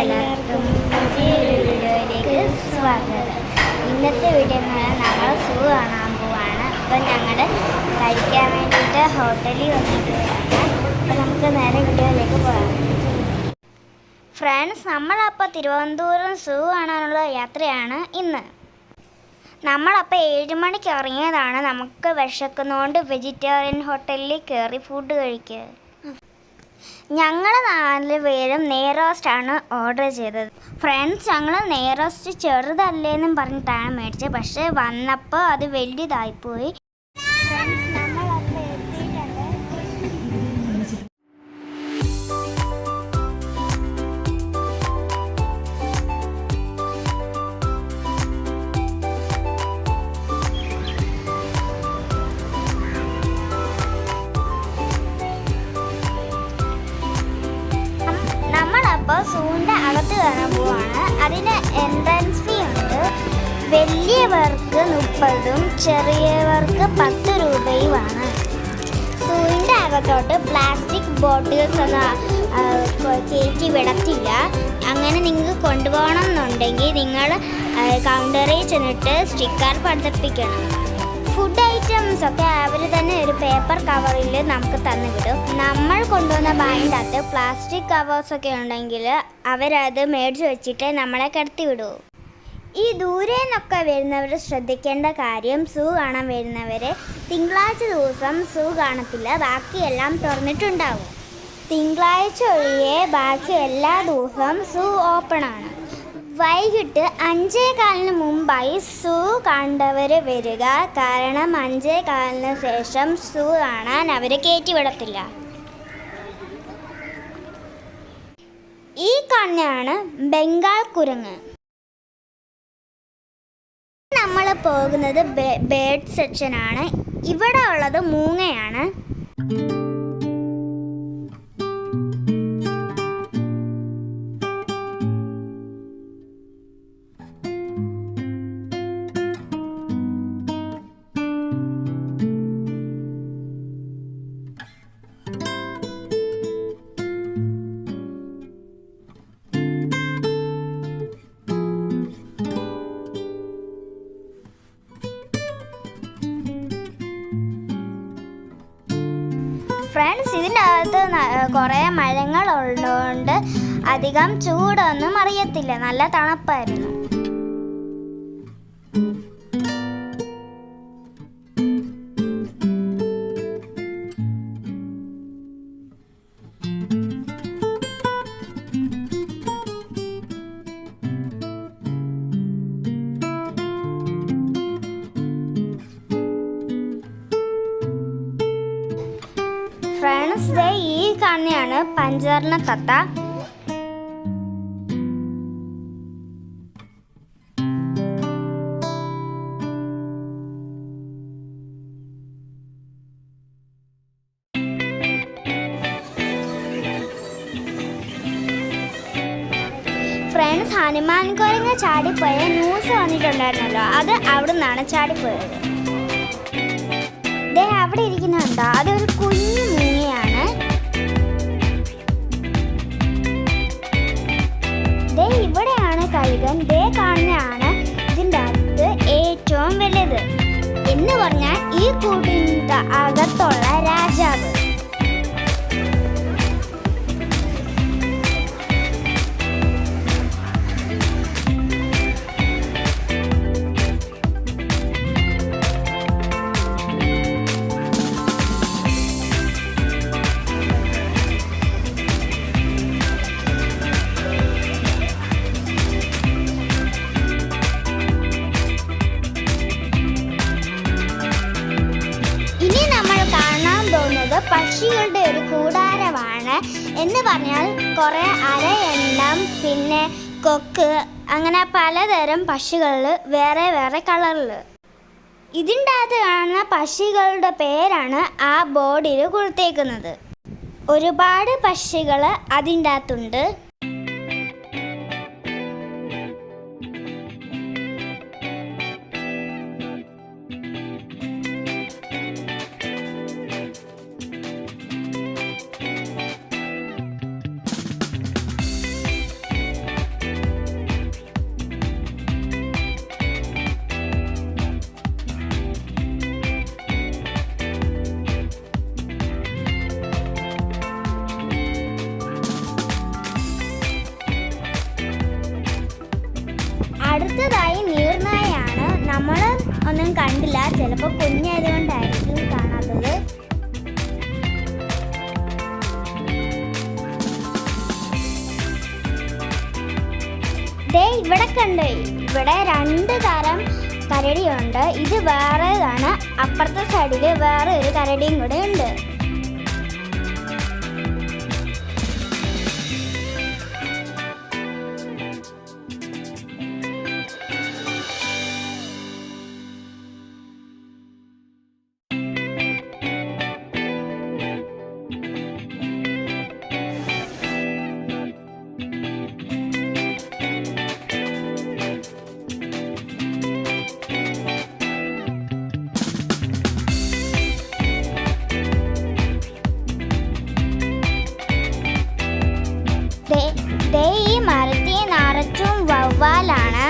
എല്ലാവർക്കും പുതിയൊരു വീഡിയോയിലേക്ക് സ്വാഗതം. ഇന്നത്തെ വീഡിയോ നമ്മൾ സൂ കാണാൻ പോവാണ്. അപ്പം ഞങ്ങൾ കഴിക്കാൻ വേണ്ടിയിട്ട് ഹോട്ടലിൽ വന്നിട്ടുള്ളതാണ്. അപ്പം നമുക്ക് നേരെ വീഡിയോയിലേക്ക് പോകാം. ഫ്രണ്ട്സ്, നമ്മളപ്പോൾ തിരുവനന്തപുരം സൂ കാണാനുള്ള യാത്രയാണ് ഇന്ന്. നമ്മളപ്പോൾ 7 മണിക്ക് ഇറങ്ങിയതാണ്. നമുക്ക് വിശക്കുന്നതുകൊണ്ട് വെജിറ്റേറിയൻ ഹോട്ടലിൽ കയറി ഫുഡ് കഴിക്കുക. ഞങ്ങൾ 4 പേരും നെയ്റോസ്റ്റാണ് ഓർഡർ ചെയ്തത്. ഫ്രണ്ട്സ്, ഞങ്ങൾ നെയ്റോസ്റ്റ് ചെറുതല്ലേന്നും പറഞ്ഞിട്ടാണ് മേടിച്ചത്. പക്ഷേ വന്നപ്പോൾ അത് വലിയതായിപ്പോയി. അപ്പോൾ സൂവിൻ്റെ അകത്ത് കയറാൻ പോവാണ്. അതിന് എൻട്രൻസ് ഫീ ഉണ്ട്. വലിയവർക്ക് 30ഉം ചെറിയവർക്ക് 10 രൂപയുമാണ്. സൂവിൻ്റെ അകത്തോട്ട് പ്ലാസ്റ്റിക് ബോട്ടിൽസ് ഒന്നും കയറ്റി വിടത്തില്ല. അങ്ങനെ നിങ്ങൾക്ക് കൊണ്ടുപോകണം എന്നുണ്ടെങ്കിൽ നിങ്ങൾ കൗണ്ടറിൽ ചെന്നിട്ട് സ്റ്റിക്കർ പതിപ്പിക്കണം. ഫുഡ് ഐറ്റംസ് ഒക്കെ അവർ തന്നെ ഒരു പേപ്പർ കവറിൽ നമുക്ക് തന്നു വിടും. നമ്മൾ കൊണ്ടുവന്ന ബാഗിൻ്റെ അകത്ത് പ്ലാസ്റ്റിക് കവേഴ്സൊക്കെ ഉണ്ടെങ്കിൽ അവരത് മേടിച്ച് വെച്ചിട്ട് നമ്മളെ കിടത്തി വിടും. ഈ ദൂരെ നിന്നൊക്കെ വരുന്നവർ ശ്രദ്ധിക്കേണ്ട കാര്യം, സൂ കാണാൻ വരുന്നവർ തിങ്കളാഴ്ച ദിവസം സൂ കാണത്തില്ല. ബാക്കിയെല്ലാം തുറന്നിട്ടുണ്ടാവും. തിങ്കളാഴ്ച ഒഴികെ ബാക്കി എല്ലാ ദിവസവും സൂ ഓപ്പണാണ്. വൈകിട്ട് 5:15 മുമ്പായി സൂ കണ്ടവർ വരിക. കാരണം 5:15 ശേഷം സൂ കാണാൻ അവർ കയറ്റി വിടത്തില്ല. ഈ കണ്ണാണ് ബംഗാൾ കുരങ്ങ്. നമ്മൾ പോകുന്നത് ബേർഡ് സെക്ഷനാണ്. ഇവിടെ ഉള്ളത് മൂങ്ങയാണ്. ഫ്രണ്ട്സ്, ഇതിൻ്റെ അകത്ത് കുറേ മരങ്ങളുള്ളതുകൊണ്ട് അധികം ചൂടൊന്നും അറിയത്തില്ല. നല്ല തണുപ്പായിരുന്നു. ഫ്രണ്ട്സ്, ഈ കാണുന്നതാണ് പഞ്ചവർണ്ണ തത്ത. ഫ്രണ്ട്സ്, ഹനുമാൻ കുരങ്ങ് ചാടിപ്പോയ ന്യൂസ് വന്നിട്ടുണ്ടായിരുന്നല്ലോ, അത് അവിടെ നിന്നാണ് ചാടിപ്പോയത്. അവിടെ ഇരിക്കുന്നുണ്ടോ, അതൊരു കുഞ്ഞു മൂങ്ങയാണ്. ഇവിടെയാണ് കഴുകൻ. കാണുന്നതാണ് ഇതിൻ്റെ അകത്ത് ഏറ്റവും വലുത്. എന്ന് പറഞ്ഞാൽ ഈ കൂടിൻ്റെ അകത്തുള്ള രാജാവ്. പക്ഷികളുടെ ഒരു കൂടാരമാണ്. എന്ന് പറഞ്ഞാൽ കുറേ അരയെണ്ണം, പിന്നെ കൊക്ക്, അങ്ങനെ പലതരം പക്ഷികൾ വേറെ വേറെ കളറിൽ. ഇതിൻ്റെ അകത്ത് കാണുന്ന പക്ഷികളുടെ പേരാണ് ആ ബോർഡിൽ കൊടുത്തേക്കുന്നത്. ഒരുപാട് പക്ഷികൾ അതിൻ്റെ അകത്തുണ്ട്. ഒന്നും കണ്ടില്ല. ചിലപ്പോൾ കുഞ്ഞായതുകൊണ്ടായിരിക്കും കാണാത്തത്. ഇവിടെ കണ്ട്, ഇവിടെ 2 തരം കരടിയുണ്ട്. ഇത് വേറെതാണ്. അപ്പുറത്തെ സൈഡിൽ വേറെ ഒരു കരടിയും കൂടെ ഉണ്ട്. ഈ മരത്തിൽ നിറച്ചും വവ്വാലാണ്.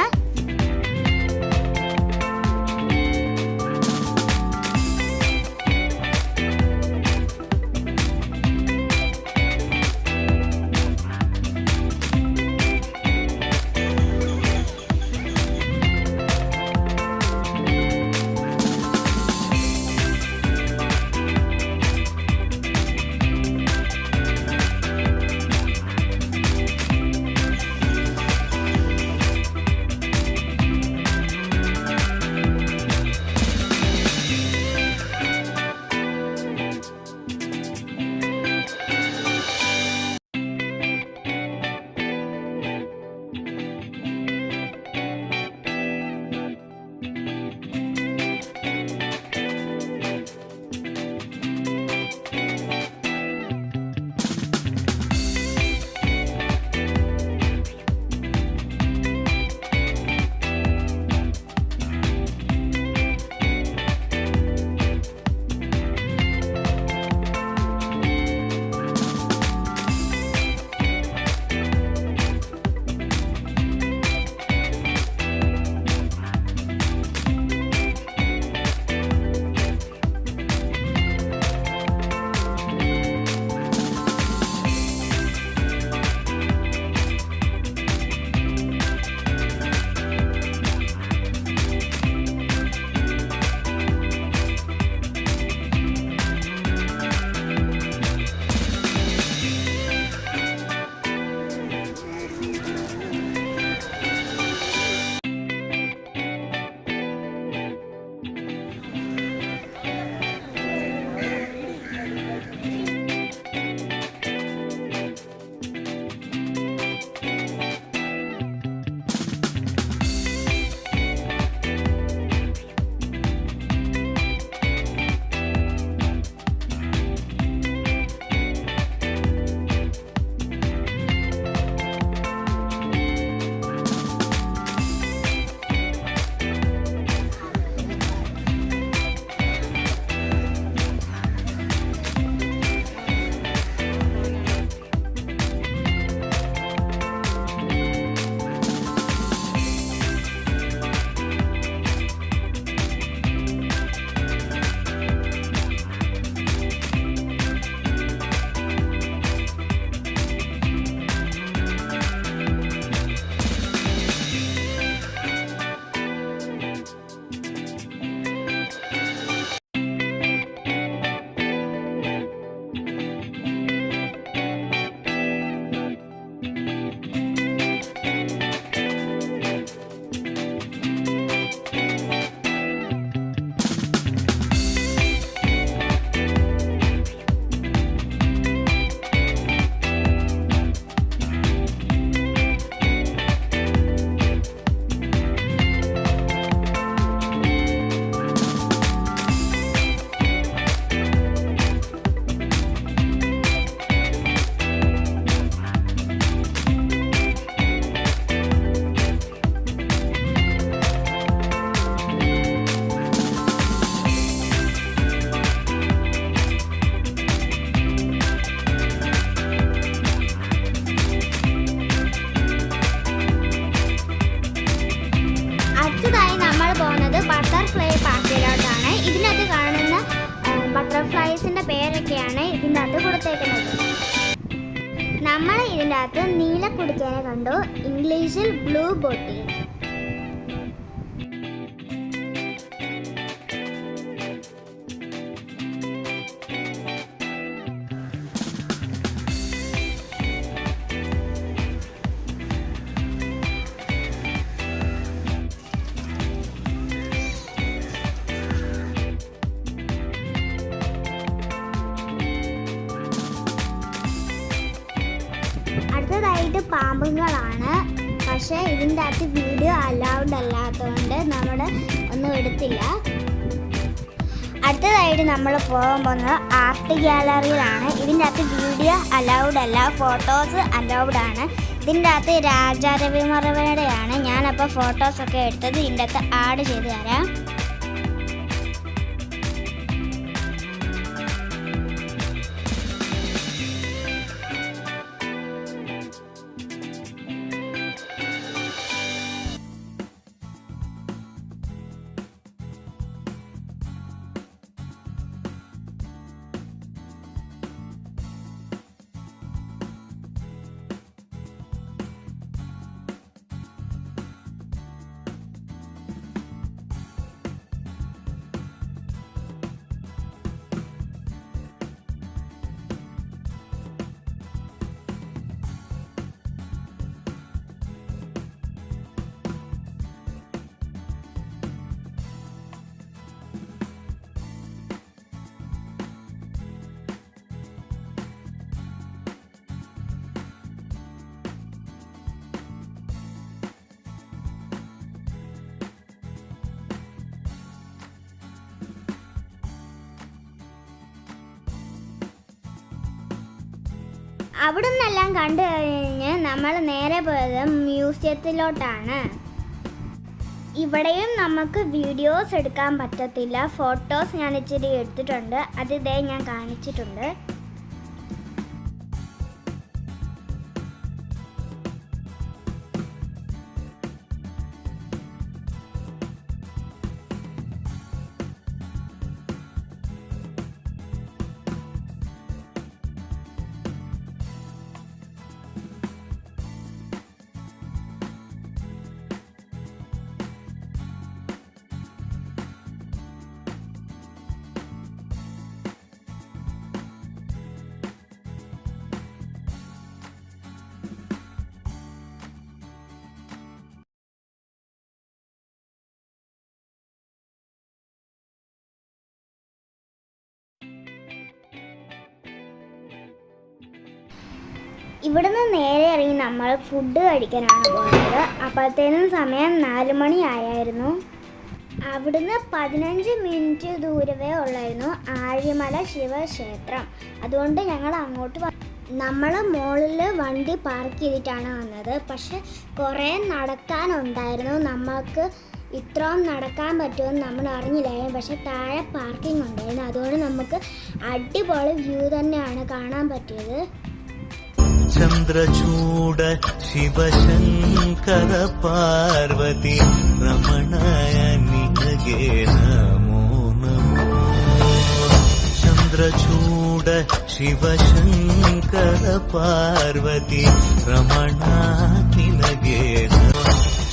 ബട്ടർഫ്ലൈസിൻ്റെ പേരൊക്കെയാണ് ഇതിൻ്റെ അകത്ത് കൊടുത്തേക്കുന്നത്. നമ്മൾ ഇതിൻ്റെ അകത്ത് നീലക്കുടുക്കേനെ കണ്ടു, ഇംഗ്ലീഷിൽ ബ്ലൂ ബോട്ടിൽ. മെയിനായിട്ട് പാമ്പുകളാണ്. പക്ഷേ ഇതിൻ്റെ അകത്ത് വീഡിയോ അലൗഡ് അല്ലാത്തതുകൊണ്ട് നമ്മൾ ഒന്നും എടുത്തില്ല. അടുത്തതായിട്ട് നമ്മൾ പോകാൻ പോകുന്നത് ആർട്ട് ഗ്യാലറിയിലാണ്. ഇതിൻ്റെ അകത്ത് വീഡിയോ അലൗഡ് അല്ല, ഫോട്ടോസ് അലൗഡ് ആണ്. ഇതിൻ്റെ അകത്ത് രാജാ രവിവർമ്മയുടെയാണ്. ഞാനപ്പോൾ ഫോട്ടോസൊക്കെ എടുത്തത് ഇതിൻ്റെ അകത്ത് ആഡ് ചെയ്ത് തരാം. അവിടെ നിന്നെല്ലാം കണ്ടു കഴിഞ്ഞ് നമ്മൾ നേരെ പോയത് മ്യൂസിയത്തിലോട്ടാണ്. ഇവിടെയും നമുക്ക് വീഡിയോസ് എടുക്കാൻ പറ്റത്തില്ല. ഫോട്ടോസ് ഞാൻ ഇച്ചിരി എടുത്തിട്ടുണ്ട്, അത് ഇതേ ഞാൻ കാണിച്ചിട്ടുണ്ട്. ഇവിടുന്ന് നേരെ ഇറങ്ങി നമ്മൾ ഫുഡ് കഴിക്കാനാണ് പോകുന്നത്. അപ്പോഴത്തേനും സമയം 4 മണി ആയായിരുന്നു. അവിടുന്ന് 15 മിനിറ്റ് ദൂരമേ ഉള്ളായിരുന്നു ആഴിമല ശിവക്ഷേത്രം. അതുകൊണ്ട് ഞങ്ങൾ അങ്ങോട്ട് നമ്മൾ മുകളിൽ വണ്ടി പാർക്ക് ചെയ്തിട്ടാണ് വന്നത്. പക്ഷെ കുറേ നടക്കാനുണ്ടായിരുന്നു. നമുക്ക് ഇത്രയും നടക്കാൻ പറ്റുമെന്ന് നമ്മൾ അറിഞ്ഞില്ലായിരുന്നു. പക്ഷെ താഴെ പാർക്കിംഗ് ഉണ്ടായിരുന്നു. അതുകൊണ്ട് നമുക്ക് അടിപൊളി വ്യൂ തന്നെയാണ് കാണാൻ പറ്റിയത്. ചന്ദ്രചൂഡ ശിവശങ്കര പാർവതി രമണയ നിനഗേ നമോ നമോ. ചന്ദ്രചൂഡ ശിവശങ്കര പാർവതി രമണ നിനഗേ നമോ.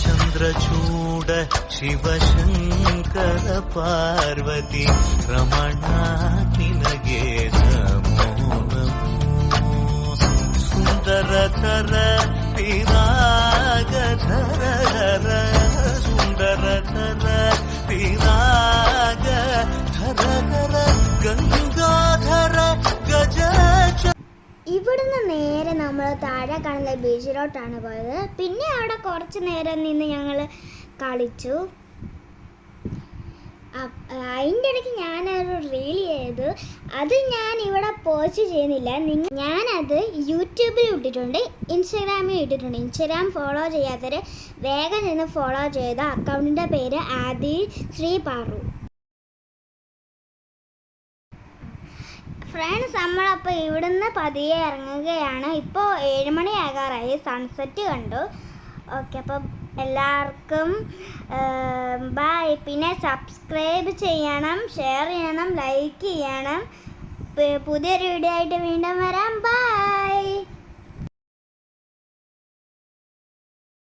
ചന്ദ്രചൂഡ ശിവശങ്കര പാർവതി രമണ നിനഗേ നമോ നമോ. സുന്ദരധര വിരാഗധര സുന്ദരധര വിരാഗധര ഗംഗാധര ഗജ. ഇവിടുന്ന് നേരെ നമ്മൾ താഴെ കാണുന്ന ബീച്ചിലോട്ടാണ് പോയത്. പിന്നെ അവിടെ കുറച്ച് നേരം നിന്ന് ഞങ്ങൾ കളിച്ചു. അതിൻ്റെ ഇടയ്ക്ക് ഞാനൊരു റീൽ ചെയ്തു. അത് ഞാൻ ഇവിടെ പോസ്റ്റ് ചെയ്യുന്നില്ല. ഞാനത് യൂട്യൂബിൽ ഇട്ടിട്ടുണ്ട്, ഇൻസ്റ്റാഗ്രാമിൽ ഇട്ടിട്ടുണ്ട്. ഇൻസ്റ്റാഗ്രാം ഫോളോ ചെയ്യാത്തവർ വേഗം നിന്ന് ഫോളോ ചെയ്ത അക്കൗണ്ടിൻ്റെ പേര് ആദി ശ്രീ പാറു. ഫ്രണ്ട്സ്, നമ്മളപ്പോൾ ഇവിടുന്ന് പതിയെ ഇറങ്ങുകയാണ്. ഇപ്പോൾ 7 മണി ആകാറായി. സൺസെറ്റ് കണ്ടു. ഓക്കെ, അപ്പോൾ എല്ലാവർക്കും ബൈ. പിന്നെ സബ്സ്ക്രൈബ് ചെയ്യണം, ഷെയർ ചെയ്യണം, ലൈക്ക് ചെയ്യണം. പുതിയൊരു വീഡിയോ ആയിട്ട് വീണ്ടും വരാം. ബൈ.